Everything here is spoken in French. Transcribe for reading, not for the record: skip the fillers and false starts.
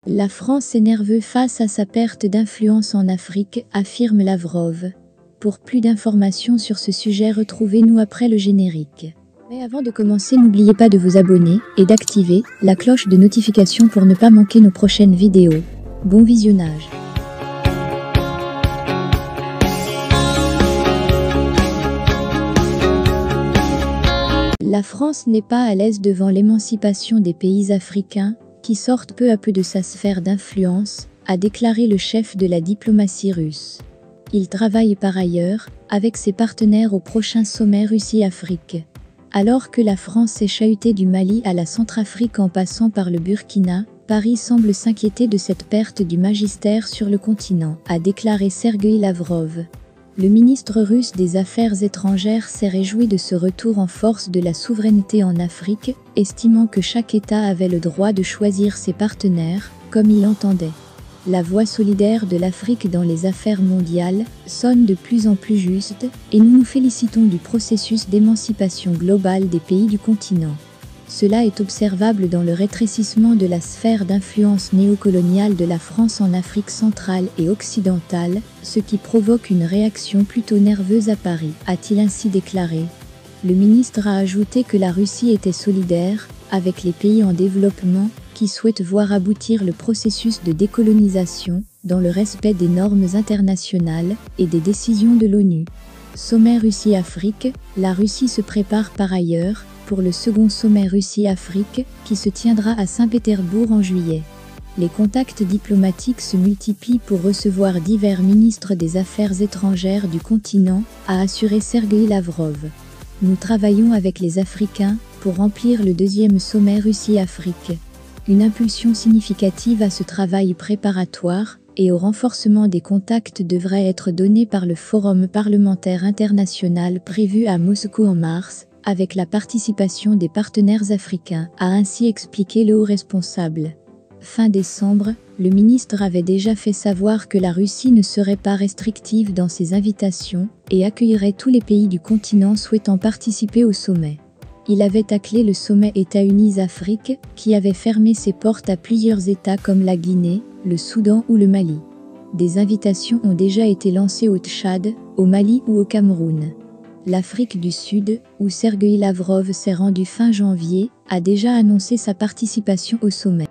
La France est nerveuse face à sa perte d'influence en Afrique, affirme Lavrov. Pour plus d'informations sur ce sujet, retrouvez-nous après le générique. Mais avant de commencer, n'oubliez pas de vous abonner et d'activer la cloche de notification pour ne pas manquer nos prochaines vidéos. Bon visionnage. La France n'est pas à l'aise devant l'émancipation des pays africains, qui sortent peu à peu de sa sphère d'influence, a déclaré le chef de la diplomatie russe. Il travaille par ailleurs avec ses partenaires au prochain sommet Russie-Afrique. Alors que la France est chahutée du Mali à la Centrafrique en passant par le Burkina, Paris semble s'inquiéter de cette perte du magistère sur le continent, a déclaré Sergueï Lavrov. Le ministre russe des Affaires étrangères s'est réjoui de ce retour en force de la souveraineté en Afrique, estimant que chaque État avait le droit de choisir ses partenaires, comme il l'entendait. La voix solidaire de l'Afrique dans les affaires mondiales sonne de plus en plus juste, et nous nous félicitons du processus d'émancipation globale des pays du continent. Cela est observable dans le rétrécissement de la sphère d'influence néocoloniale de la France en Afrique centrale et occidentale, ce qui provoque une réaction plutôt nerveuse à Paris, a-t-il ainsi déclaré. Le ministre a ajouté que la Russie était solidaire avec les pays en développement qui souhaitent voir aboutir le processus de décolonisation dans le respect des normes internationales et des décisions de l'ONU. Sommet Russie-Afrique, la Russie se prépare par ailleurs pour le second sommet Russie-Afrique qui se tiendra à Saint-Pétersbourg en juillet. Les contacts diplomatiques se multiplient pour recevoir divers ministres des Affaires étrangères du continent, a assuré Sergueï Lavrov. Nous travaillons avec les Africains pour remplir le deuxième sommet Russie-Afrique. Une impulsion significative à ce travail préparatoire et au renforcement des contacts devrait être donnée par le Forum parlementaire international prévu à Moscou en mars, avec la participation des partenaires africains, a ainsi expliqué le haut responsable. Fin décembre, le ministre avait déjà fait savoir que la Russie ne serait pas restrictive dans ses invitations et accueillerait tous les pays du continent souhaitant participer au sommet. Il avait taclé le sommet États-Unis-Afrique, qui avait fermé ses portes à plusieurs États comme la Guinée, le Soudan ou le Mali. Des invitations ont déjà été lancées au Tchad, au Mali ou au Cameroun. L'Afrique du Sud, où Sergueï Lavrov s'est rendu fin janvier, a déjà annoncé sa participation au sommet.